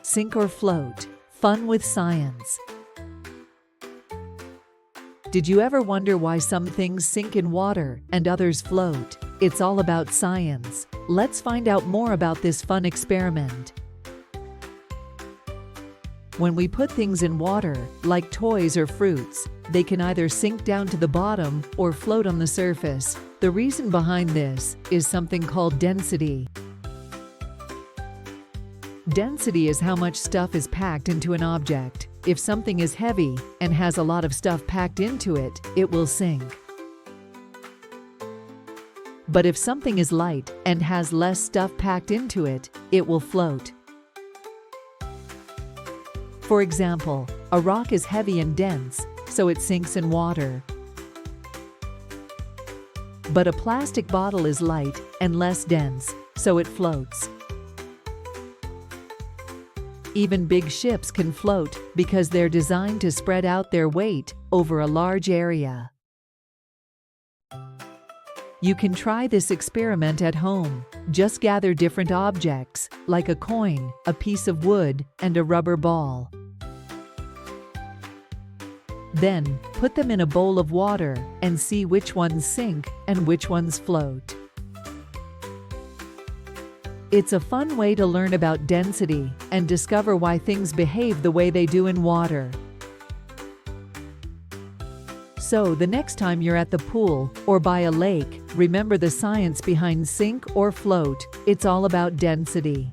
Sink or float? Fun with science. Did you ever wonder why some things sink in water and others float? It's all about science. Let's find out more about this fun experiment. When we put things in water, like toys or fruits, they can either sink down to the bottom or float on the surface. The reason behind this is something called density. Density is how much stuff is packed into an object. If something is heavy and has a lot of stuff packed into it, it will sink. But if something is light and has less stuff packed into it, it will float. For example, a rock is heavy and dense, so it sinks in water. But a plastic bottle is light and less dense, so it floats. Even big ships can float because they're designed to spread out their weight over a large area. You can try this experiment at home. Just gather different objects, like a coin, a piece of wood, and a rubber ball. Then, put them in a bowl of water and see which ones sink and which ones float. It's a fun way to learn about density and discover why things behave the way they do in water. So the next time you're at the pool or by a lake, remember the science behind sink or float. It's all about density.